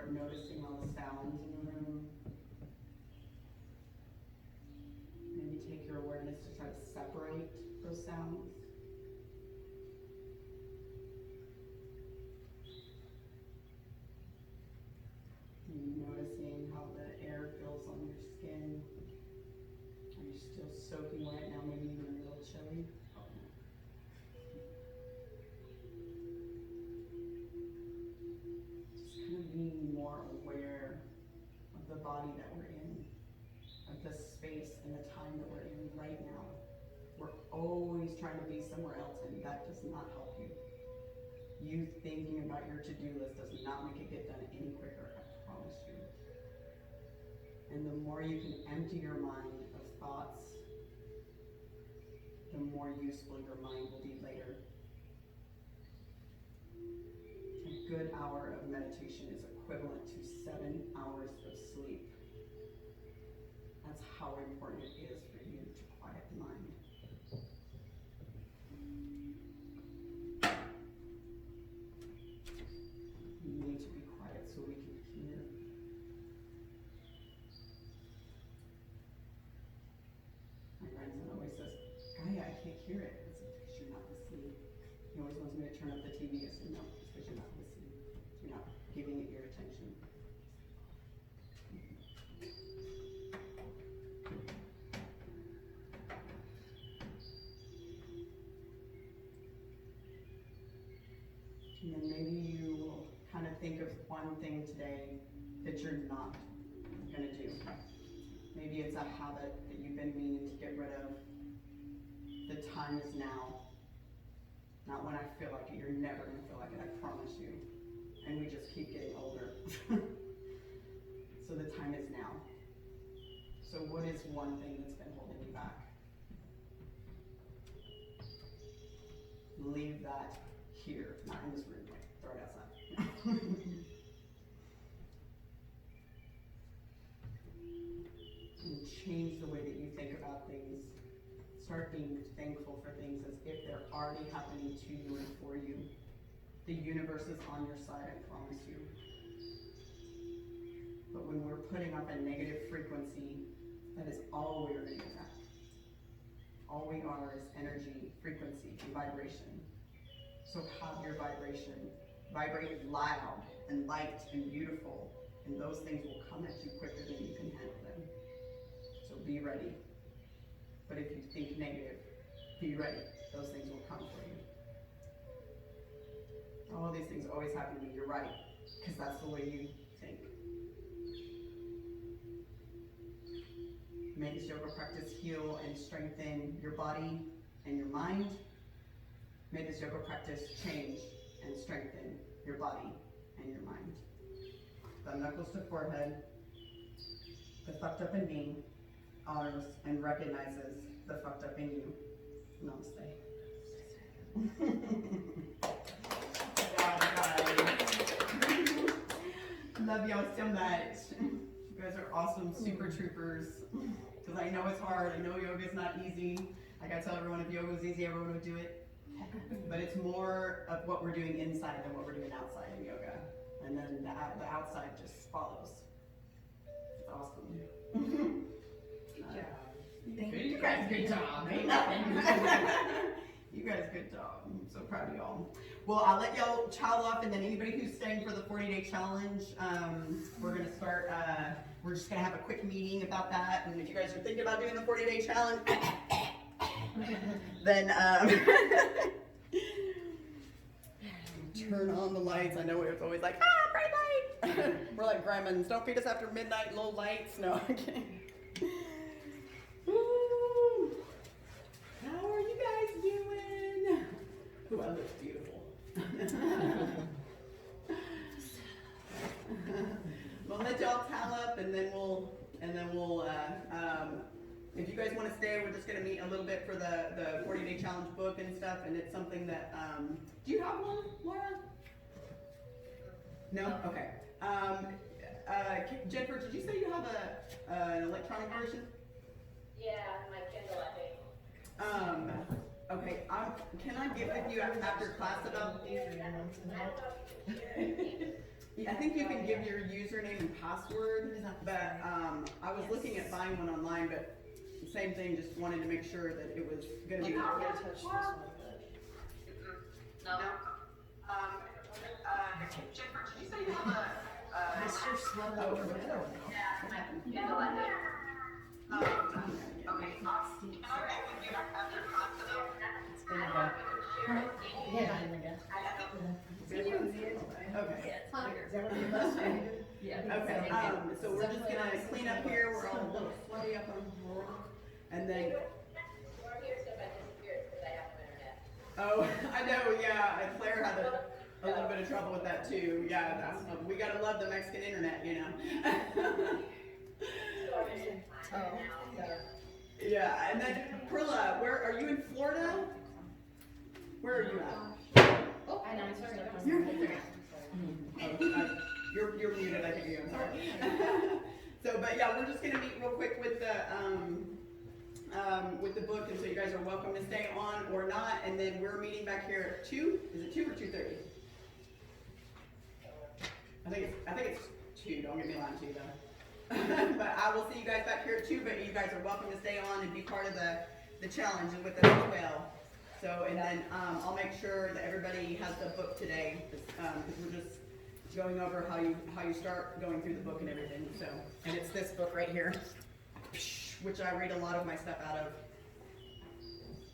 start noticing all the sounds in the room. Maybe take your awareness to try to separate those sounds. Noticing how the air feels on your skin. Are you still soaking right now, maybe even a little chilly? Just kind of being more aware of the body that we're in, of the space and the time that we're in right now. We're always trying to be somewhere else, and that does not help you. You thinking about your to-do list does not make it get done any quicker, I promise you. And the more you can empty your mind of thoughts, the more useful your mind will be later. A good hour of meditation is equivalent to 7 hours of sleep. That's how important it is for you to quiet the mind. You need to be quiet so we can hear. My grandson always says, Gaia, I can't hear it. I said, because you're not listening. He always wants me to turn up the TV. I said, no, it's because you're not listening. You're not giving it your attention. And then maybe you will kind of think of one thing today that you're not going to do. Maybe it's a habit that you've been meaning to get rid of. The time is now. Not when I feel like it. You're never going to feel like it, I promise you. And we just keep getting older. So the time is now. So what is one thing that's been holding you back? Leave that here, not in this room. Throw it outside. And change the way that you think about things. Start being thankful for things as if they're already happening to you and for you. The universe is on your side, I promise you. But when we're putting up a negative frequency, that is all we're doing. All we are is energy, frequency, and vibration. So have your vibration. Vibrate loud and light and beautiful, and those things will come at you quicker than you can handle them. So be ready. But if you think negative, be ready. Those things will come for you. All these things always happen to me. You're right, because that's the way you think. May this yoga practice heal and strengthen your body and your mind. May this yoga practice change and strengthen your body and your mind. Thumb knuckles to forehead. The fucked up in me honors and recognizes the fucked up in you. Namaste. Love y'all so much. You guys are awesome super troopers. Because I know it's hard. I know yoga's not easy. I gotta tell everyone, if yoga was easy, everyone would do it. But it's more of what we're doing inside than what we're doing outside in yoga. And then the outside just follows. It's awesome. You guys, good job. Ain't nothing. You guys, good job. I'm so proud of y'all. Well, I'll let y'all chow off, and then anybody who's staying for the 40-day challenge, we're gonna start. We're just gonna have a quick meeting about that. And if you guys are thinking about doing the 40-day challenge, then turn on the lights. I know it's always like, bright light. We're like gremlins. Don't feed us after midnight, low lights. No, okay. Woo. How are you guys doing? Ooh, I look beautiful. We'll let y'all towel up, and then we'll if you guys want to stay, we're just going to meet a little bit for the 40-day challenge book and stuff, and it's something that, do you have one, Laura? No? Okay. Jennifer, did you say you have an electronic version? Yeah, my Kindle, I think. Okay, can I get with you after class about these? Yeah, I think you can give your username and password, but I was looking at buying one online, but same thing, just wanted to make sure that it was gonna be. No. Jennifer, did you say you have a, It's your slow over there. Yeah, candle at home. okay, can I meet with you after class today? It's been a while. Yeah, I guess. Okay. Yeah. Okay, so we're just gonna clean up here, we're all a little sweaty up on, and then, More here stuff I disappeared because I have no internet. oh, I know, yeah, and Claire had a little bit of trouble with that too, yeah, that's, we gotta love the Mexican internet, you know? Oh, Yeah, and then Perla, where, are you in Florida? Where are you at? oh, I know, I'm sorry. You're muted, I can hear you, I'm sorry. So, but yeah, we're just gonna meet real quick with the book, and so you guys are welcome to stay on or not, and then we're meeting back here at 2, is it 2 or 2:30? I think it's 2, don't get me lying to you though. But I will see you guys back here at 2, but you guys are welcome to stay on and be part of the challenge and with us as well. So, and then, I'll make sure that everybody has the book today, because we're just going over how you start going through the book and everything, so. And it's this book right here, which I read a lot of my stuff out of.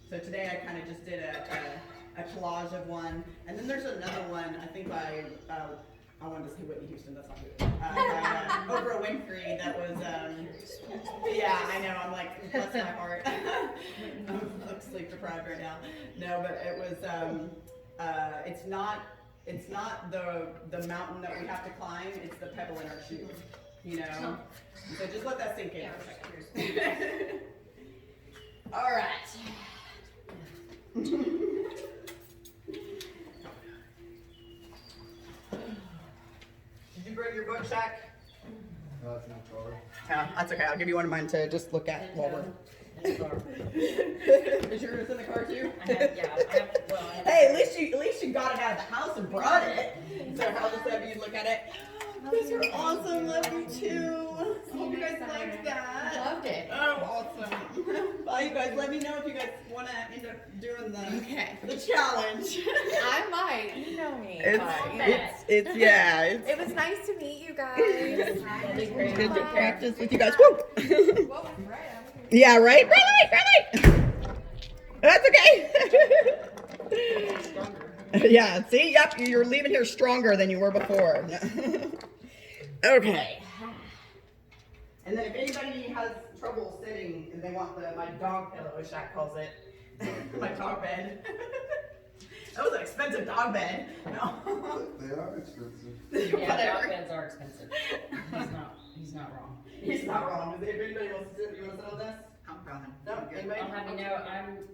So today I kind of just did a collage of one, and then there's another one, I think by, I wanted to say Whitney Houston, that's not good. By Oprah Winfrey, that was, yeah, I know, I'm like, bless my heart. I'm sleep deprived right now. No, but it was, it's not the mountain that we have to climb, it's the pebble in our shoe, you know? So just let that sink in. All right. Did you bring your book, Shaq? No, it's in the car. Yeah, that's okay. I'll give you one of mine to just look at while we're. Is yours in the car too? Hey, at least you got it out of the house and brought it. So I'll just have you look at it. These are awesome. Love you too. Hope you guys liked that. Loved it. Oh, awesome. Bye, you guys. Let me know if you guys want to end up doing the challenge. I might. You know me. It's yeah. It was nice to meet you guys. It's good to practice with you guys. Woo! Well, right, Yeah, right? Right. That's okay. Yeah, see? Yep, you're leaving here stronger than you were before. Okay. And then if anybody has trouble sitting and they want my dog pillow, as Shaq calls it, my dog bed. That was an expensive dog bed. No. They are expensive. Yeah, dog beds are expensive. He's not wrong. He's not wrong. If anybody wants to sit, you want to sit on this? I'm fine. No, anybody? I'll have you know,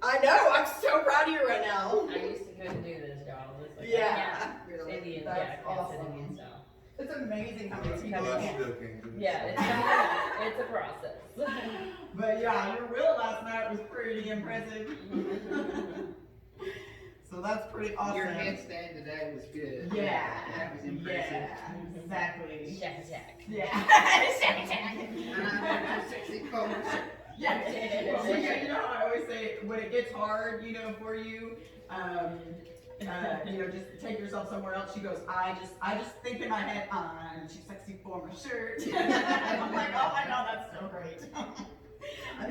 I know, I'm so proud of you right now. I used to couldn't do this, y'all. It's like, Yeah. Indian, That's yeah, I can't sit awesome. Indian style. It's amazing how many people Well, I can. still can't do this. Yeah, it's a process. But yeah, your will last night was pretty impressive. So that's pretty awesome. Your handstand today was good. Yeah. That was impressive. Yeah, exactly. Shack attack. Yeah. Shack attack. Sexy pose. Yeah. Well, yeah, you know how I always say, when it gets hard, you know, for you, you know, just take yourself somewhere else. She goes, I just think in my head, I'm too sexy for my shirt. And I'm like, oh my God, that's so great. I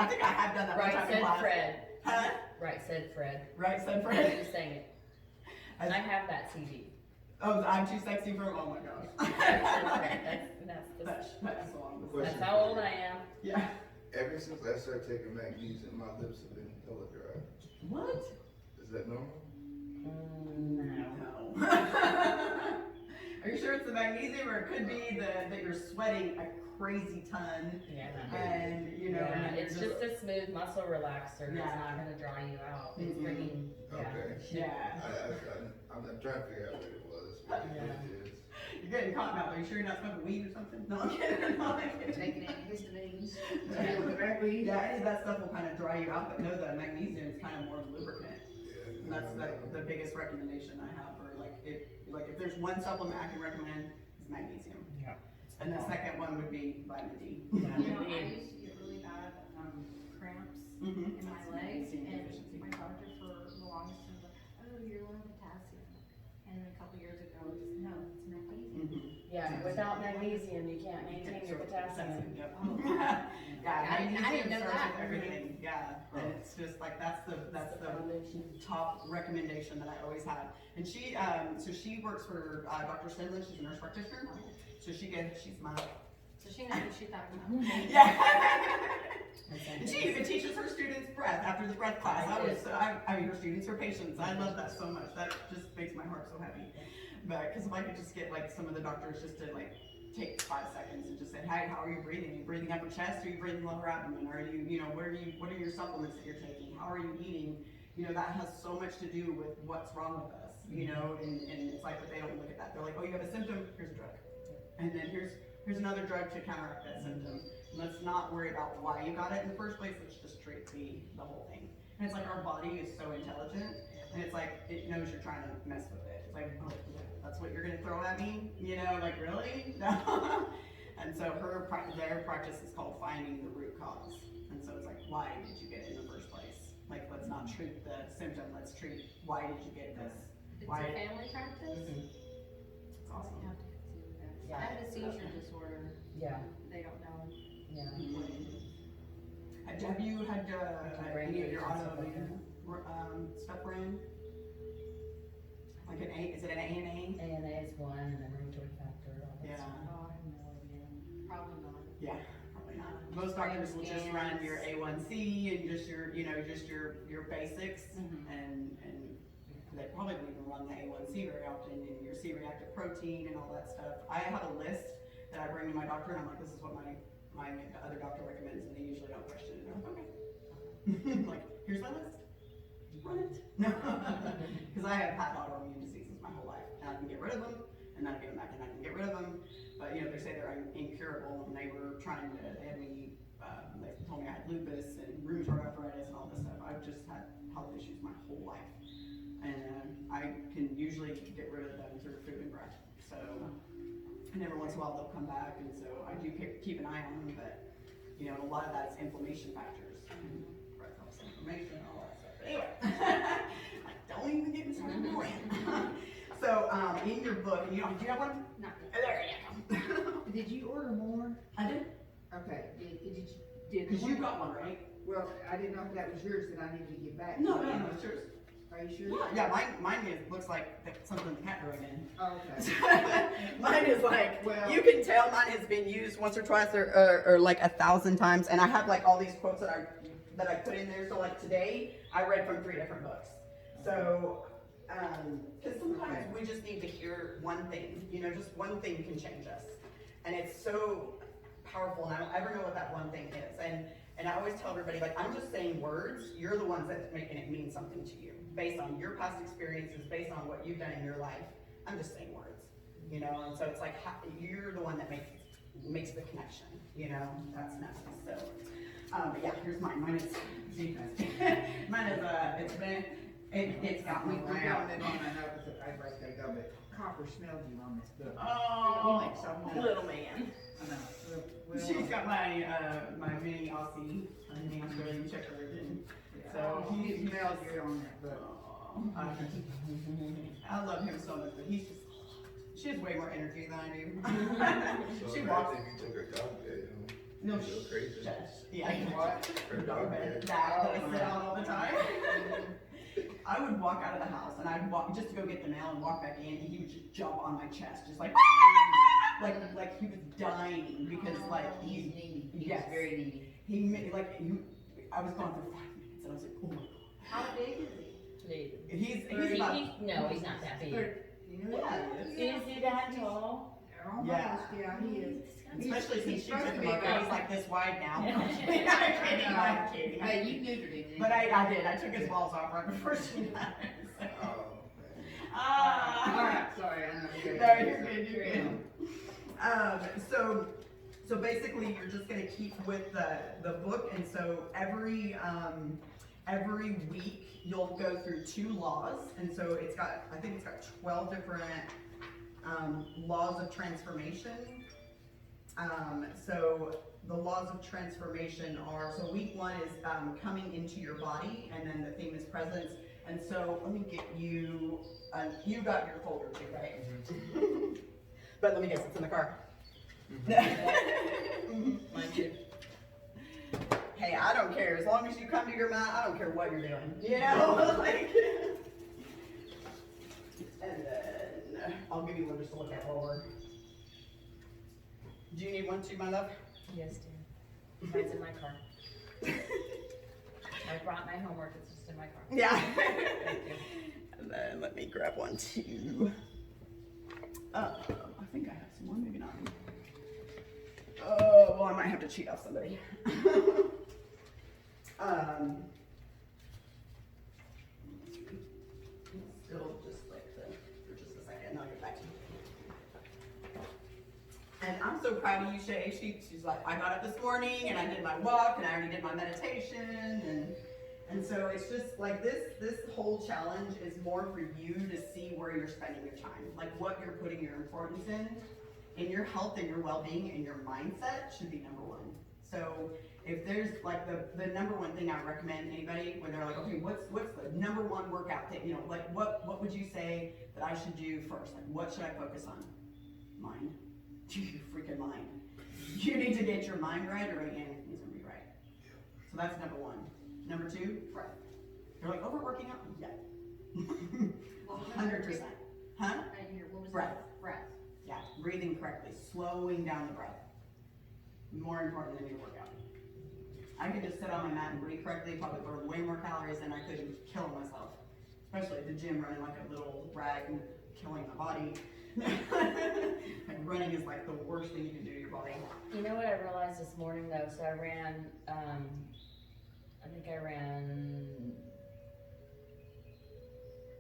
think I have done that one Right time in said class. Fred. Huh? Right said Fred. Right said I'm Fred. just saying it. And I have that CD. Oh, I'm too sexy for, oh my gosh. That's the song. That's how old I am. Yeah. Ever since I started taking magnesium, my lips have been hella dry. What? Is that normal? No. No. Are you sure it's the magnesium, or it could be that you're sweating a crazy ton, Yeah. and you know, Yeah, and you're it's just a smooth muscle relaxer. It's Yeah. not gonna dry you out. It's Mhm. bringing, Okay. yeah. I'm trying to figure out what it was. What it is. You're getting caught now. Are you sure you're not smoking weed or something? No, I'm kidding. No, I'm kidding. Taking antihistamines. Yeah, any of that stuff will kind of dry you out, but no, the magnesium is kind of more lubricant. Yeah. And that's the biggest recommendation I have for like if there's one supplement I can recommend is magnesium. Yeah. And the second one would be vitamin D. You know, I used to get really bad, cramps Mhm. in my legs, Magnesium and deficiency. my doctor for the longest time was like, oh, you're low in potassium. And then a couple years ago, it was, no, it's magnesium. Mhm. Yeah, without magnesium, you can't maintain your potassium. Yep. Oh. Yeah, I didn't magnesium know starts that. with everything, yeah, and it's just like, that's the top recommendation that I always have. And she, so she works for, Dr. Stedman, she's a nurse practitioner, so she's my, So she knows what she thought about. yeah. And she even teaches her students breath after the breath class. I mean, her students, her patients, I love that so much, that just makes my heart so happy. But, cause if I could just get like some of the doctors just to like take 5 seconds and just say, hey, how are you breathing? Are you breathing upper chest? Are you breathing lower abdomen? Are you, what are your supplements that you're taking? How are you eating? That has so much to do with what's wrong with us, and it's like, but they don't look at that. They're like, oh, you have a symptom, here's a drug. And then here's another drug to counteract that symptom. Let's not worry about why you got it in the first place, let's just treat the whole thing. And it's like our body is so intelligent, and it's like, it knows you're trying to mess with it. It's like, oh, yeah, that's what you're gonna throw at me? Like, really? No. And so their practice is called finding the root cause. And so it's like, why did you get it in the first place? Like, let's not treat the symptom, let's treat why did you get this? It's Why? a family practice? It's awesome. You have to consider that. Yeah. I have a seizure disorder, Yeah, they don't know. yeah. Have you had any of your Brain stuff like autoimmune stuff ran? Like is it an ANA? ANA is one, and then rheumatoid factor, all that Yeah. stuff. Oh, I have no idea. Probably not. Yeah, probably not. Most doctors will just run your A1C and just your basics, and they probably won't even run the A1C very often, and your C-reactive protein and all that stuff. I have a list that I bring to my doctor, and I'm like, this is what my other doctor recommends, and they usually don't question it. I'm like, okay. Like, here's my list. Run it. No, because I have had autoimmune diseases my whole life, and I can get rid of them, and then I get them back, and I can get rid of them. But they say they're incurable, and they were trying to. They had me. They told me I had lupus and rheumatoid arthritis and all this stuff. I've just had health issues my whole life, and I can usually get rid of them through food and breath. So, and every once in a while they'll come back, and so I do keep an eye on them. But a lot of that is inflammation factors. Breath helps inflammation and all that stuff. But anyway, like, don't even get me started on that. So, in your book, do you have one? Not There you go. Did you order more? I did, Okay, because you got one, right? well, I didn't know if that was yours that I needed to get back. No, it's yours. Are you sure? Yeah, mine looks like something the cat wrote in. Oh, okay. Mine is like, Well- you can tell mine has been used once or twice or like 1,000 times, and I have like all these quotes that I put in there. So like today, I read from 3 different books. So, because sometimes we just need to hear one thing, just one thing can change us. And it's so powerful, and I don't ever know what that one thing is. And I always tell everybody, like, I'm just saying words, you're the ones that's making it mean something to you. Based on your past experiences, based on what you've done in your life, I'm just saying words, and so it's like, you're the one that makes the connection, that's nice, so. But yeah, here's mine, mine is, it's got me We got around. it on another, I right there, go, but Copper smelled you on this book. Oh, You make something little man. I know. Well, She's got my mini Aussie, her name's William Shepherd, and so he smelled you on that book. I love him so much, but she has way more energy than I do. So She imagine walks. if you took her dog bed, No, you go crazy. Yeah, What? Her dog dog bed, bed. that I sit on all the time. I would walk out of the house and I'd walk just to go get the mail and walk back in, and he would just jump on my chest, just like he was dying because He's needy. He's Yes. very needy. I was gone for 5 minutes and I was like, oh my god. How big is he? He's about, No, he's not that big. You know yeah, he is. Is he that tall? Almost, Yeah. yeah, he is. Especially since he's she took supposed to him be over, about- he's like this wide now. Yeah. I'm kidding. Hey, you neutered him. But I did, I took his balls off right before she died. So. Oh, man. Alright, sorry, I know. No, you're good, you're good. So basically, you're just gonna keep with the book, and so every week you'll go through 2 laws, and so I think it's got 12 different laws of transformation. So the laws of transformation are, so week 1 is coming into your body, and then the theme is presence. And so let me get you, you got your folder too, right? But let me guess, it's in the car. Mine too. Hey, I don't care. As long as you come to your mat, I don't care what you're doing. You know? Like, and then I'll give you one just to look at while we're. Do you need one too, my love? Yes, dear. Mine's in my car. I brought my homework, it's just in my car. Yeah. Thank you. And then let me grab one too. I think I have some more, maybe not. Oh, well, I might have to cheat off somebody. Still just like for just a second, and I'll get back to you. And I'm so proud of you, Shay. She's like, I got up this morning and I did my walk and I already did my meditation and so it's just like this whole challenge is more for you to see where you're spending your time, like what you're putting your importance in your health and your well-being and your mindset should be number 1. So if there's like the number 1 thing I recommend anybody when they're like, okay, what's the number 1 workout thing? You know, like what would you say that I should do first? Like what should I focus on? Mind. Your freaking mind. You need to get your mind right or anything's gonna be right. So that's number 1. Number 2, breath. You're like, overworking out? Yeah. 100%. Huh? Right here, what was Breath. that? Breath. Yeah, breathing correctly, slowing down the breath. More important than your workout. I could just sit on my mat and breathe correctly, probably burn way more calories than I could killing myself. Especially at the gym, running like a little rag and killing my body. Like running is like the worst thing you can do to your body. You know what I realized this morning though? So I ran, I think I ran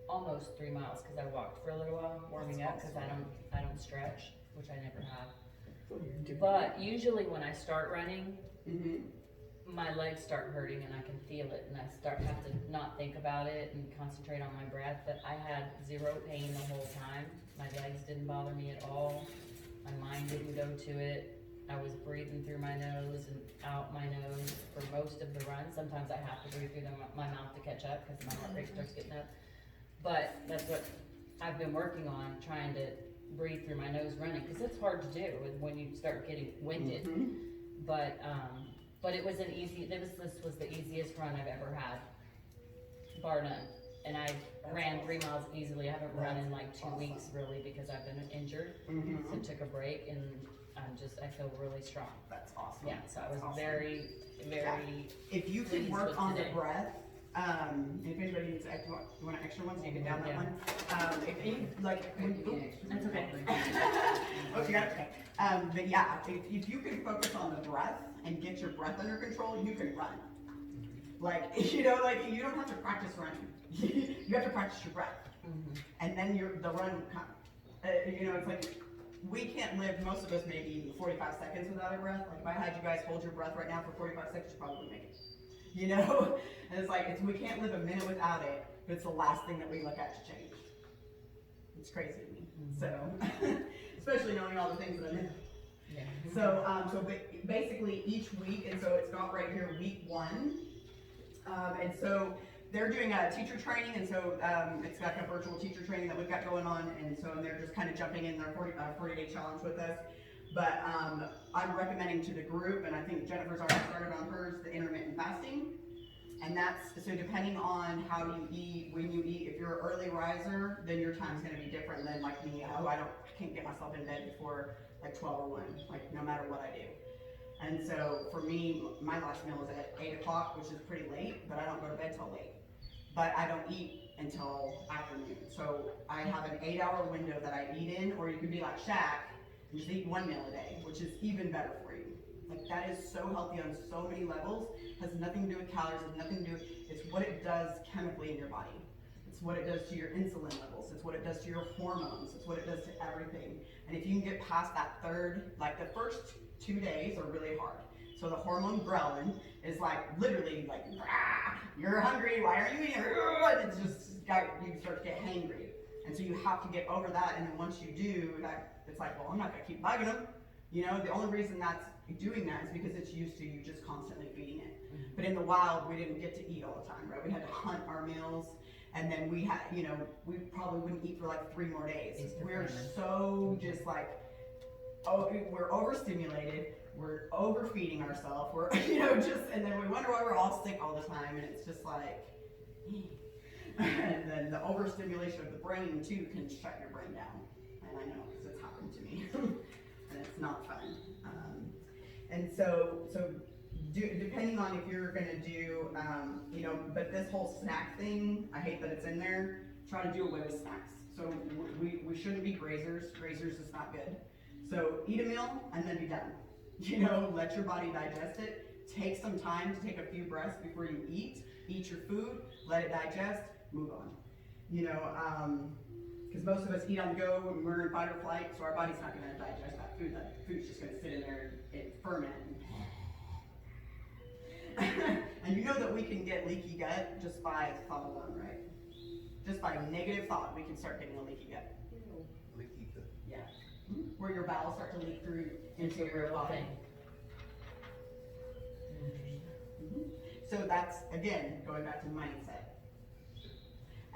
almost 3 miles because I walked for a little while, warming up because I don't stretch, which I never have. But usually when I start running, my legs start hurting and I can feel it, and I have to not think about it and concentrate on my breath. But I had 0 pain the whole time. My legs didn't bother me at all. My mind didn't go to it. I was breathing through my nose and out my nose for most of the run. Sometimes I have to breathe through my mouth to catch up because my heart rate starts getting up. But that's what I've been working on, trying to breathe through my nose running, because it's hard to do when you start getting winded. But it was this was the easiest run I've ever had, bar none. And I ran 3 miles easily. I haven't run in like 2 weeks really because I've been injured. So I took a break and I feel really strong. That's awesome. Yeah, so I was Awesome. very If you could pleased work with on today. the breath, if anybody needs you want an extra one so you can down that Yeah. one. If any, like, That's okay. oh, you got it, okay. But yeah, if you can focus on the breath and get your breath under control, you can run. Like, you know, like you don't have to practice running. You have to practice your breath. And then the run, you know, it's like, we can't live, most of us maybe 45 seconds without a breath. Like if I had you guys hold your breath right now for 45 seconds, you probably wouldn't make it. You know? And it's like, we can't live a minute without it, but it's the last thing that we look at to change. It's crazy to me. So, especially knowing all the things that I know. Yeah. So basically each week, and so it's got right here, week 1. And so they're doing a teacher training, and so it's like a virtual teacher training that we've got going on, and so they're just kind of jumping in their 40-day challenge with us. But I'm recommending to the group, and I think Jennifer's already started on hers, the intermittent fasting. And that's, so depending on how you eat, when you eat, if you're an early riser, then your time's gonna be different than like me. I can't get myself in bed before like 12 or 1, like no matter what I do. And so for me, my last meal is at 8 o'clock, which is pretty late, but I don't go to bed till late. But I don't eat until afternoon. So I have an 8-hour window that I eat in, or you could be like Shaq and just eat 1 meal a day, which is even better for you. Like that is so healthy on so many levels. Has nothing to do with calories, has nothing to do with, it's what it does chemically in your body. It's what it does to your insulin levels. It's what it does to your hormones. It's what it does to everything. And if you can get past that third, like the first 2 days are really hard. So the hormone ghrelin is like literally like, you're hungry, why aren't you eating? And it's just, you start to get hangry. And so you have to get over that, and then once you do, that it's like, well, I'm not gonna keep bugging them. You know, the only reason that's doing that is because it's used to you just constantly feeding it. But in the wild, we didn't get to eat all the time, right? We had to hunt our meals, and then we had, you know, we probably wouldn't eat for like 3 more days. Easter We're famine. so just like, oh, we're overstimulated, we're overfeeding ourselves, we're, you know, just, and then we wonder why we're all sick all the time, and it's just like, and then the overstimulation of the brain too can shut your brain down. And I know, because it's happened to me, and it's not fun. And so depending on if you're gonna do, you know, but this whole snack thing, I hate that it's in there. Try to do away with snacks. So we shouldn't be grazers. Grazers is not good. So eat a meal and then be done. You know, let your body digest it. Take some time to take a few breaths before you eat. Eat your food, let it digest, move on. You know, because most of us eat on the go when we're in fight or flight, so our body's not gonna digest that food. That food's just gonna sit in there and ferment. And you know that we can get leaky gut just by thought alone, right? Just by negative thought, we can start getting a leaky gut. Leaky gut. Yeah. Where your bowels start to leak through It's into a your real body. thing. So that's, again, going back to mindset.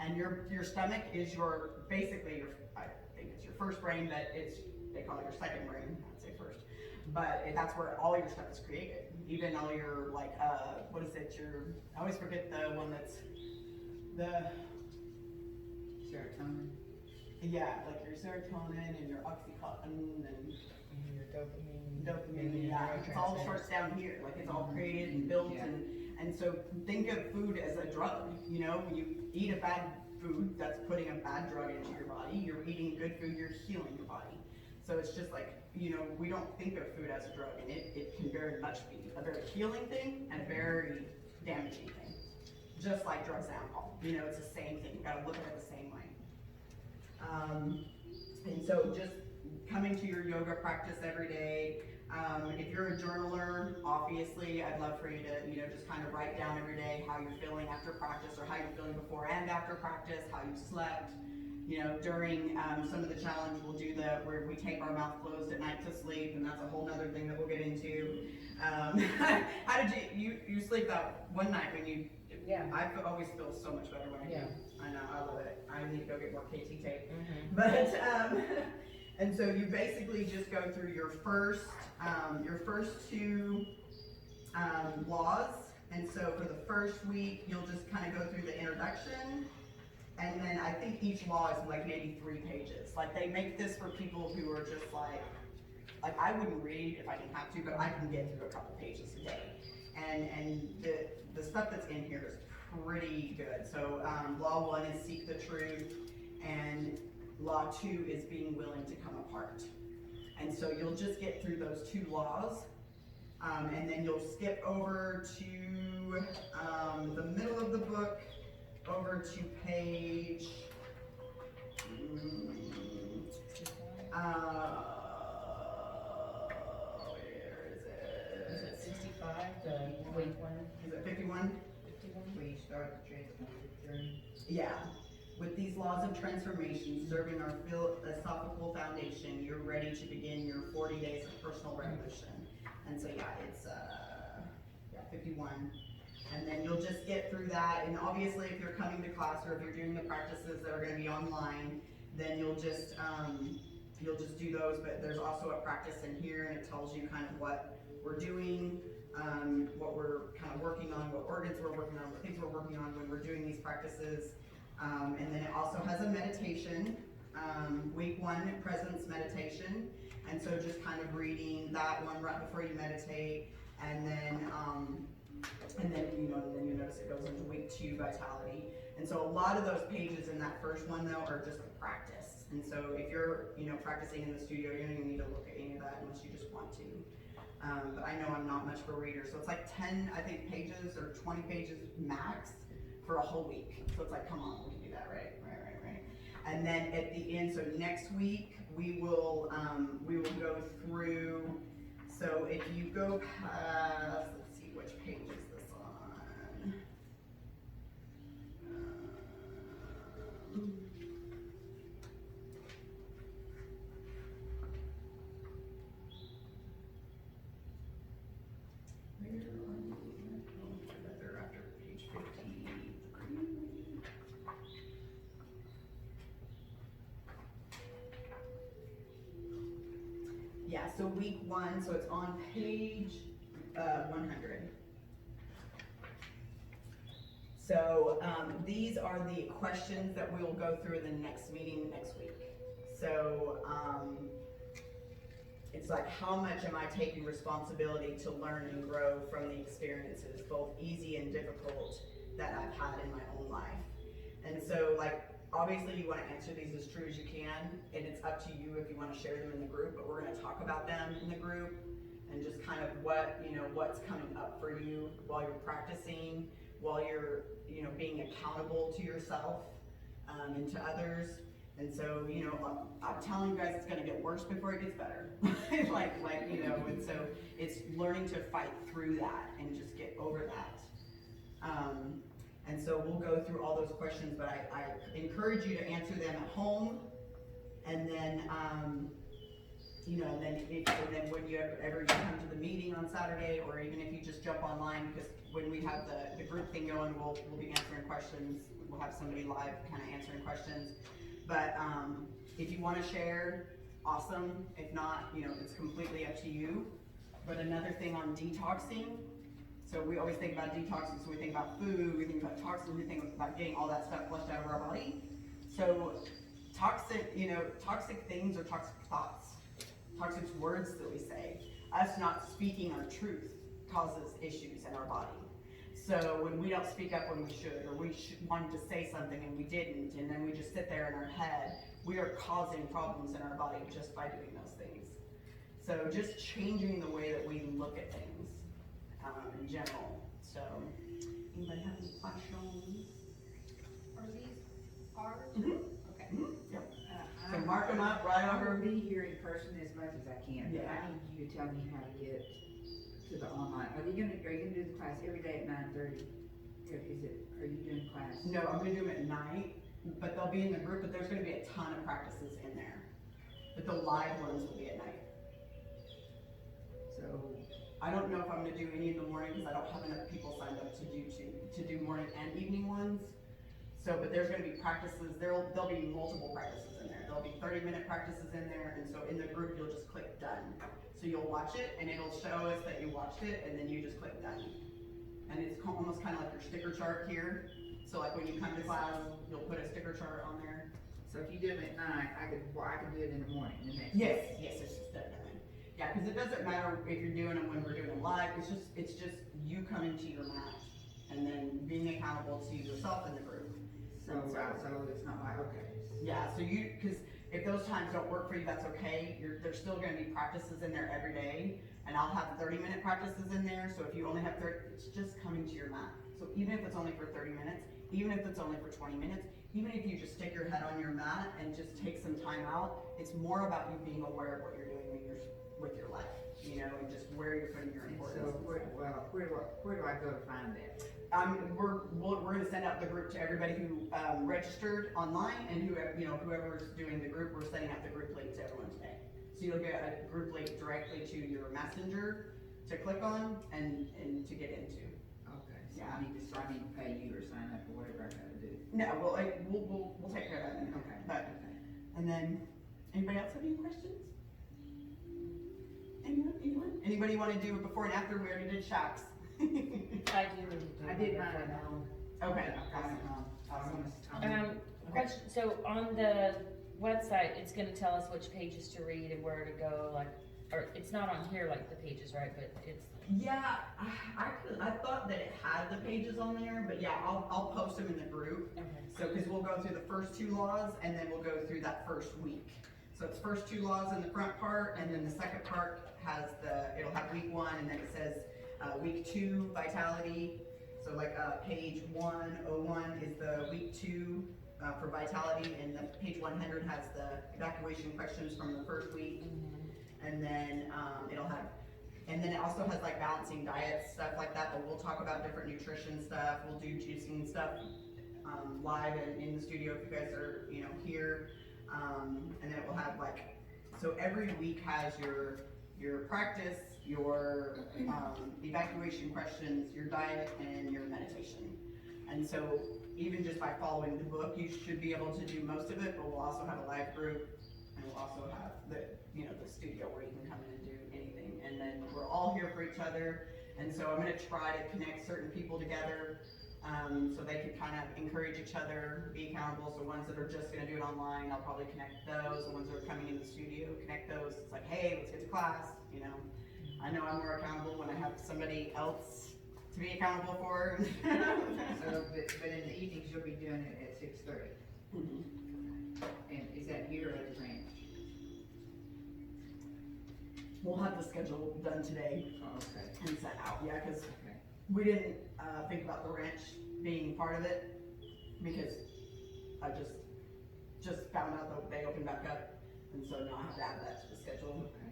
And your stomach is your, basically your, I think it's your first brain, but it's, they call it your second brain, I'd say first. But that's where all your stuff is created. Even all your, like, what is it, I always forget the one that's, Serotonin. yeah, like your serotonin and your oxytocin and Your dopamine. dopamine, yeah, it's all starts down here, like it's all created and built, Yeah. and so think of food as a drug, you know, when you eat a bad food, that's putting a bad drug into your body, you're eating good food, you're healing your body. So it's just like, you know, we don't think of food as a drug, and it can very much be a very healing thing and a very damaging thing. Just like drugs and alcohol, you know, it's the same thing, you gotta look at it the same way. And so just coming to your yoga practice every day. If you're a journaler, obviously, I'd love for you to, you know, just kind of write down every day how you're feeling after practice, or how you're feeling before and after practice, how you slept. You know, during some of the challenge, we'll do where we tape our mouth closed at night to sleep, and that's a whole nother thing that we'll get into. How did you sleep that one night when you? Yeah. I always feel so much better when I do. Yeah. I know, I love it. I need to go get more KT tape. Mm-hmm. But, and so you basically just go through your first two laws. And so for the first week, you'll just kind of go through the introduction. And then I think each law is like maybe 3 pages. Like they make this for people who are just like I wouldn't read if I didn't have to, but I can get through a couple pages a day. And the stuff that's in here is pretty good. So law 1 is seek the truth, and law 2 is being willing to come apart. And so you'll just get through those 2 laws, and then you'll skip over to the middle of the book, over to page, where is it? Is it 65, the week one? Is it 51? Where you start the transformative journey. Yeah. With these laws of transformation serving our philosophical foundation, you're ready to begin your 40 days of personal revolution. And so yeah, it's 51. And then you'll just get through that. And obviously if you're coming to class, or if you're doing the practices that are gonna be online, then you'll just do those. But there's also a practice in here, and it tells you kind of what we're doing, what we're kind of working on, what organs we're working on, what things we're working on when we're doing these practices. And then it also has a meditation, week 1 presence meditation. And so just kind of reading that one right before you meditate, and then you notice it goes into week 2 vitality. And so a lot of those pages in that first one though are just a practice. And so if you're, practicing in the studio, you don't even need to look at any of that unless you just want to. But I know I'm not much of a reader, so it's like 10, I think, pages or 20 pages max for a whole week. So it's like, come on, we can do that, right? And then at the end, so next week, we will go through, so if you go past, let's see, which page is this on? Yeah, so week 1, so it's on page 100. So, these are the questions that we will go through in the next meeting next week. So, it's like, how much am I taking responsibility to learn and grow from the experiences, both easy and difficult, that I've had in my own life? And so, like, obviously you want to answer these as true as you can, and it's up to you if you want to share them in the group, but we're going to talk about them in the group, and just kind of what, what's coming up for you while you're practicing, while you're, being accountable to yourself, and to others. And so, I'm telling you guys, it's gonna get worse before it gets better. And so it's learning to fight through that and just get over that. And so we'll go through all those questions, but I encourage you to answer them at home. And then, and then when you ever come to the meeting on Saturday, or even if you just jump online, because when we have the group thing going, we'll be answering questions. We'll have somebody live kind of answering questions. But if you want to share, awesome. If not, it's completely up to you. But another thing on detoxing, so we always think about detoxing, so we think about food, we think about toxins, we think about getting all that stuff flushed out of our body. So toxic things or toxic thoughts, toxic words that we say, us not speaking our truth causes issues in our body. So when we don't speak up when we should, or we wanted to say something and we didn't, and then we just sit there in our head, we are causing problems in our body just by doing those things. So just changing the way that we look at things in general. So, anybody have any questions? Are these ours? Mm-hmm. Okay. Mm-hmm. Yep. So I- mark them up right I over. will be here in person as much as I can, but Yeah. I need you to tell me how to get to the online. Are you gonna do the class every day at 9:30? Are you doing class? No, I'm gonna do them at night, but they'll be in the group, but there's gonna be a ton of practices in there. But the live ones will be at night. So, I don't know if I'm gonna do any in the morning, because I don't have enough people signed up to do morning and evening ones. So, but there's gonna be practices, there'll be multiple practices in there. There'll be 30-minute practices in there, and so in the group, you'll just click done. So you'll watch it, and it'll show us that you watched it, and then you just click done. And it's almost kind of like your sticker chart here. So like when you come to class, you'll put a sticker chart on there. so if you do them at night, I could do it in the morning, the next Yes, day. yes, it's just definitely. Yeah, because it doesn't matter if you're doing them when we're doing them live, it's just you coming to your mat and then being accountable to yourself in the group. So it's not like, okay. Yeah, so because if those times don't work for you, that's okay. There's still gonna be practices in there every day, and I'll have 30-minute practices in there, so if you only have 30, it's just coming to your mat. So even if it's only for 30 minutes, even if it's only for 20 minutes, even if you just stick your head on your mat and just take some time out, it's more about you being aware of what you're doing with your life, and just where you're putting your And importance. so where do I go to find that? We're gonna send out the group to everybody who registered online, and whoever's doing the group, we're sending out the group link to everyone today. So you'll get a group link directly to your messenger to click on and to get into. Okay, so Yeah. I need to pay you or sign up or whatever I gotta do. No, we'll take care of that. Okay. But, and then, anybody else have any questions? Anyone? Anybody wanna do it before and after? We already did Shaq's. I did mine at home. Okay, I got it home. Question, so on the website, it's gonna tell us which pages to read and where to go, or it's not on here like the pages, right, but it's, Yeah, I thought that it had the pages on there, but yeah, I'll post them in the group. okay. So, because we'll go through the first 2 laws, and then we'll go through that first week. So it's first 2 laws in the front part, and then the second part it'll have week 1, and then it says, week 2, vitality. So like, page 101 is the week 2, for vitality, and the page 100 has the evacuation questions from the first week. And then, and then it also has like balancing diets, stuff like that, but we'll talk about different nutrition stuff. We'll do juicing stuff, live and in the studio if you guys are, here. And then it will have so every week has your practice, your evacuation questions, your diet, and your meditation. And so even just by following the book, you should be able to do most of it, but we'll also have a live group, and we'll also have the studio where you can come in for each other. And so I'm gonna try to connect certain people together, so they can kind of encourage each other, be accountable. So ones that are just gonna do it online, I'll probably connect those. The ones that are coming in the studio, connect those. It's like, hey, let's get to class, you know. I know I'm more accountable when I have somebody else to be accountable for. So, but in the evenings, you'll be doing it at 6:30. And is that here or at the ranch? We'll have the schedule done today Oh, okay. and sent out, yeah, because Okay. we didn't think about the ranch being part of it, because I just found out that they opened back up, and so now I have to add that to the schedule. Okay.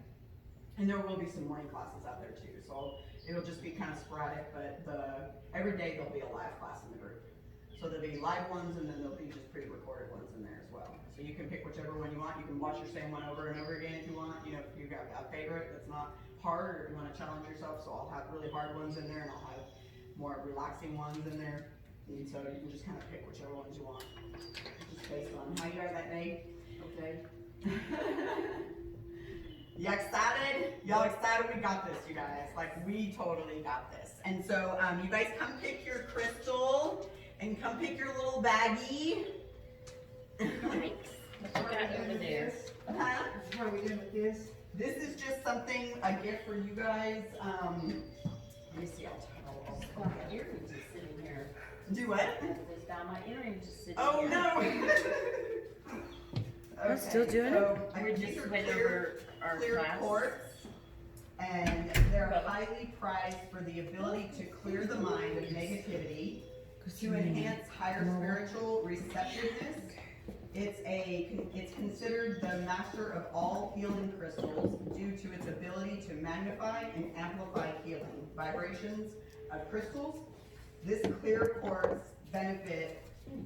And there will be some morning classes out there too, so it'll just be kind of sporadic, but every day there'll be a live class in the group. So there'll be live ones, and then there'll be just pre-recorded ones in there as well. So you can pick whichever one you want. You can watch your same one over and over again if you want. You know, if you've got a favorite that's not hard, or if you want to challenge yourself. So I'll have really hard ones in there, and I'll have more relaxing ones in there. And so you can just kind of pick whichever ones you want, just based on how you are that day. Okay. You excited? Y'all excited? We got this, you guys. Like, we totally got this. And so, you guys come pick your crystal and come pick your little baggie. What you got over there? Huh? What are we doing with this? This is just something, a gift for you guys. Let me see, I'll Well, my earrings just sitting here. do what? Just found my earrings just sitting Oh, here. no. I'm still doing it? We're These just are went clear- over our clear class. quartz, and they're highly prized for the ability to clear the mind of negativity, to enhance higher spiritual receptiveness. It's considered the master of all healing crystals due to its ability to magnify and amplify healing vibrations of crystals. This clear quartz benefit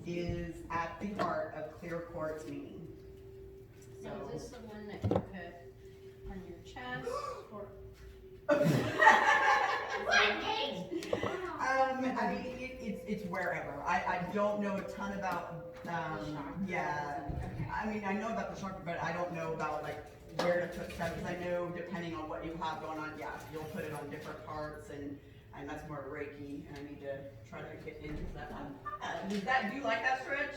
is at the heart of clear quartz meaning. So is this the one that you put on your chest or? I mean, it's wherever. I don't know a ton about, yeah. I mean, I know about the chakra, but I don't know about like where to put stuff, because I know depending on what you have going on, yeah, you'll put it on different parts, and that's more Reiki, and I need to try to get into that one. Do you like that stretch?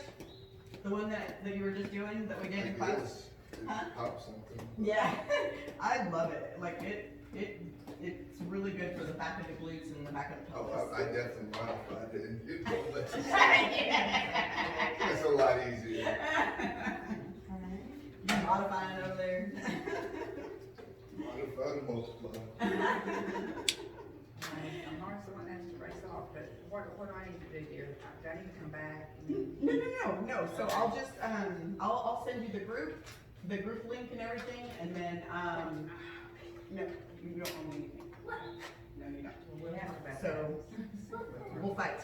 The one that you were just doing, that we did in class? Yes. Huh? Pop something. Yeah, I love it. Like it's really good for the back of the glutes and the back of the Oh, pelvis. I definitely modified it. Yeah. It's a lot easier. You modifying it over there? Modify the multiply. I'm hard someone has to race off, but what do I need to do here? Do I need to come back? No. So I'll just I'll send you the group link and everything, and then no, you don't owe me anything. No, you don't. We'll have to back. So we'll fight.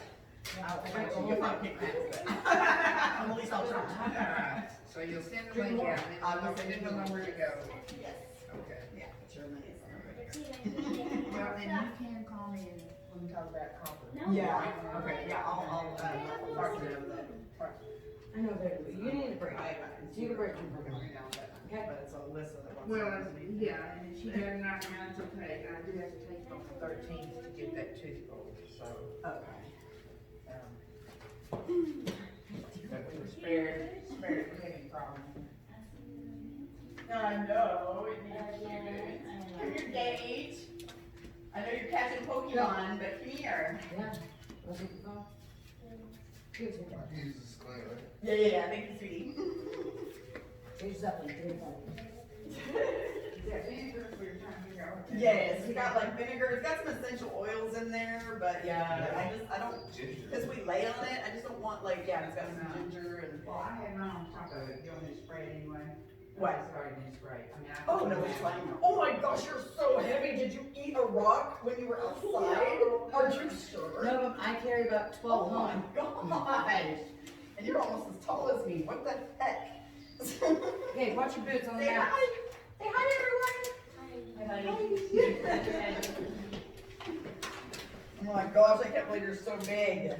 You'll probably kick ass, but at least I'll try. So you'll send the link out, and I then will I'll send send you them the where to go. Yes. Okay. Yeah, put your money somewhere. Well, then you can call me and when we talk about copper. Yeah, okay, yeah, I'll talk to them then. I know that, you need a break. You need a break from working right now, but, okay, but it's Alyssa that wants. Well, to meet. yeah, and if she doesn't knock me out, it's okay. I do have to take on the 13th to get that tooth pulled, so, Okay. but we were spared the living problem. I know, it needs to be. Come here, Gage. I know you're catching Pokemon, but come here. Use this clean, right? Yeah, thank you, sweetie. Is that vinegar for your time here? Okay. Yes, it's got like vinegar, it's got some essential oils in there, but yeah, I don't, Ginger. because we lay on it, I just don't want like, yeah, it's got some ginger and. Well, I had mine on top of it, doing this spray anyway. What? It's already been sprayed. I mean, I. Oh, no, it's fine. Oh my gosh, you're so heavy. Did you eat a rock when you were outside? Are you sure? No, I carry about Oh 12 my home. gosh. And you're almost as tall as me. What the heck? Okay, watch your boots on the Say mat. hi. Say hi, everyone. Oh my gosh, I can't believe you're so big.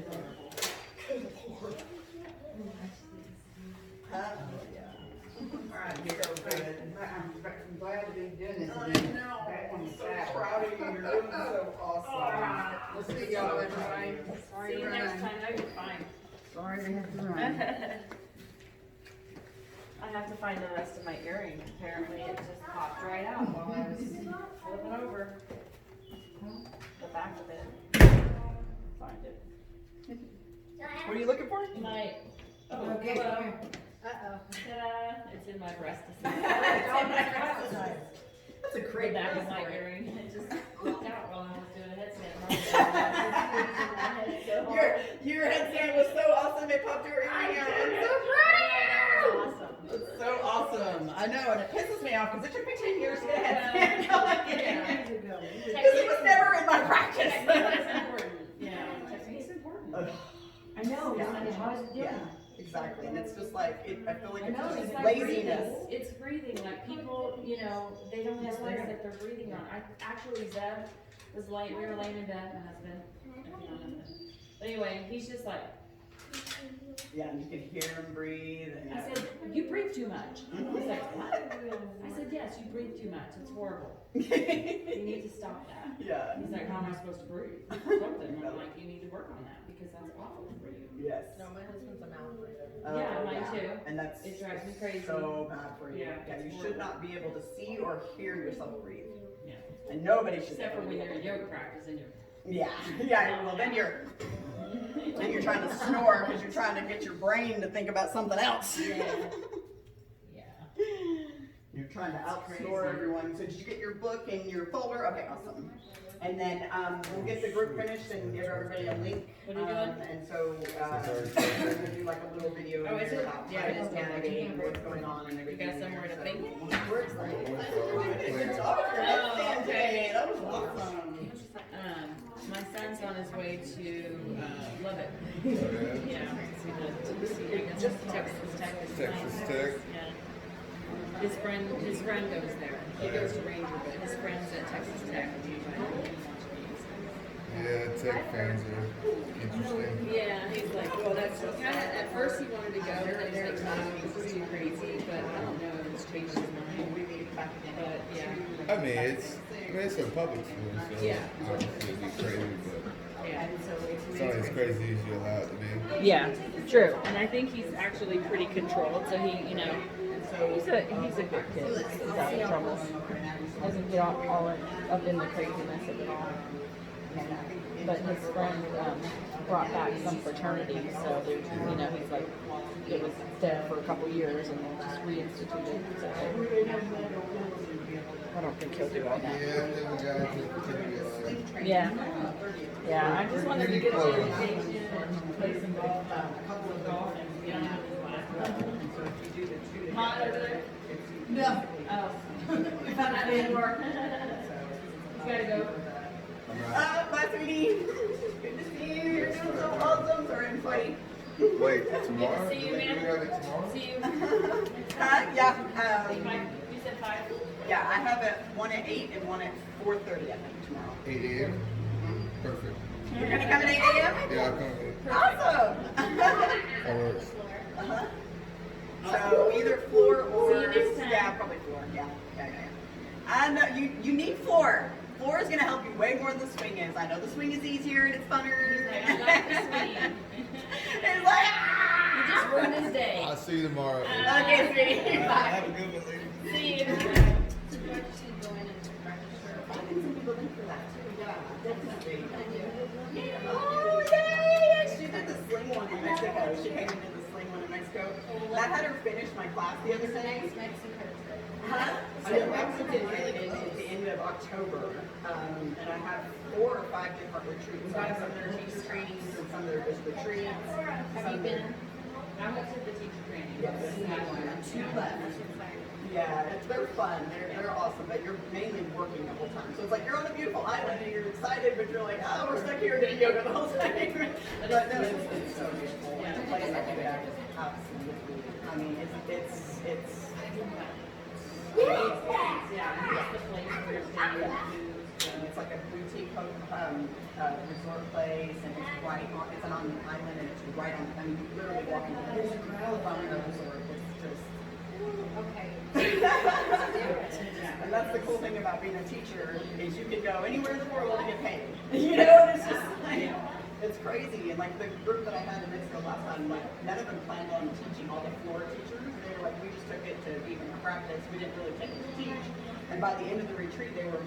Huh? Alright, You're so good. I'm glad to be doing this I again. know. Back on I'm the so saddle. proud of you. You're doing See y'all, everybody. Sorry See to you next run. time, no, you're fine. Sorry to have to run. I have to find the rest of my earring. Apparently it just popped right out while I was flipping over. The back of it. Find it. What are you looking for? My, oh, Okay, hello. come here. Uh-oh. Ta-da, it's in my breast. That's a The great back of place my for it. earring, it just popped out while I was doing a headstand. Your headstand was so awesome, it popped your earring out. I'm so proud. Awesome. It's so awesome. I know, and it pisses me off because it took me 10 years to get a headstand going again. Because it was never in my practice. Technique's important. Yeah, technique's important. I know, Yeah. how is it doing? Yeah, exactly. And it's just like, I feel like I it's know, just it's like laziness. It's breathing, like people, you know, they don't have legs that they're breathing on. Actually, Zeb was we were laying in bed, my husband. But anyway, he's just like, Yeah, and you can hear him breathe. And, I said, you breathe too much. He's like, what? I said, yes, you breathe too much. It's horrible. You need to stop that. yeah. He's like, how am I supposed to breathe? Something. I'm like, you need to work on that because that's awful for you. Yes. No, my husband's a mouth breather. Yeah, mine too. And that's It drives me crazy. so bad for you. Yeah, you it's should not be able to see or hear yourself breathe. Yeah. And nobody should. Except for ever when be you're able in to. yoga practice and you're. Yeah, yeah. Well, then you're trying to snore because you're trying to get your brain to think about something else. Yeah. Yeah. You're trying to outsnore everyone. So did you get your book and your folder? Okay, awesome. And then we'll get the group finished and give everybody a link. What are you doing? And so we're gonna do like a little video Oh, is here it? about Yeah, it is navigating what's going on and You everything. got somewhere to So think? we're excited. Good job, Oh, Kristen. okay. That was awesome. My son's on his way to Lubbock. Yeah. Just Texas Tech. Texas Tech. Yeah. His friend goes there. He goes to Ranger, but his friend's at Texas Tech. Yeah, tech fans are interesting. Yeah, he's like, well, that's kind of, at first he wanted to go, but then he's like, no, this is too crazy, but I don't know, it's changed his mind. But, yeah. I mean, it's a public school, so Yeah. obviously it'd be crazy, but Yeah. it's only as crazy as you're allowed to be. Yeah, true. And I think he's actually pretty controlled, so he, you know, he's a good kid. He's out of trouble. Doesn't get all up in the craziness of it all. But his friend brought back some fraternity, so they're, you know, he's like, it was dead for a couple years and then just reinstituted. So I don't think he'll do all that. Yeah, I've never got into it. Yeah. Yeah, I just wanted to get an education and play some golf, a couple of golf and get on his lap. Hot over there? No. Oh. You found that anymore? You gotta go. Bye, sweetie. Good to see you. You're doing so awesome. Sorry, I'm sweaty. Wait, tomorrow? See you, We man. got it tomorrow? See you. Yeah. You said 5? Yeah, I have one at 8 and one at 4:30, I think, tomorrow. 8 a.m.? Perfect. You're gonna come at 8 a.m.? Yeah, I'll come with Awesome. That works. Uh-huh. So either floor or See you next time. yeah, probably floor. Yeah. I know you need floor. Floor is gonna help you way more than the swing is. I know the swing is easier and it's funner. I like the swing. It's like You just ruined his day. I'll see you tomorrow. Okay, sweetie. Bye. Have a good one, lady. See you. Some people in for that too. Yeah, definitely. Oh yay! She did the sling one in Mexico. She came and did the sling one in Mexico. And I had her finish my class the other day. Huh? I did Mexico at the end of October, and I have 4 or 5 different retreats. So I have some that are teacher trainings and some that are just retreats. Have you been? I went to the teacher training. Yes. 2 left. Yeah, they're fun. They're awesome, but you're mainly working the whole time. So it's like you're on a beautiful island and you're excited, but you're like, oh, we're stuck here doing yoga the whole time. But no, it's so beautiful. Yeah. The place I do that is absolutely. I mean, it's. Yeah, it's the place where you're staying. It's like a boutique resort place, and it's right on. It's on an island, and it's right on. I mean, you literally walk into the resort. It's just. Okay. And that's the cool thing about being a teacher, is you can go anywhere in the world and get paid. You know, and it's just like, it's crazy. And like the group that I had in Mexico last time, like none of them planned on teaching, all the floor teachers. They were like, we just took it to even practice. We didn't really take it to teach. And by the end of the retreat, they were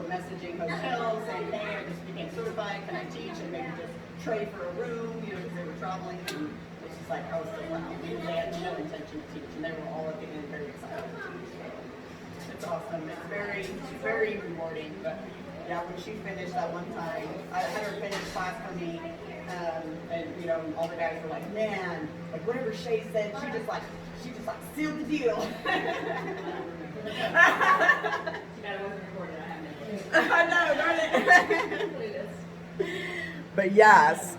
messaging hotels saying, hey, I just became certified, can I teach? And maybe just trade for a room, you know, because they were traveling. And it's just like, I was so wow. They had no intention to teach, and they were all at the end very excited to teach. So it's awesome. It's very rewarding. But yeah, when she finished that one time, I had her finish class for me. And you know, all the guys were like, man, like whatever Shay said, she just like sealed the deal. That wasn't recorded, I haven't. I know, darn it. But yes.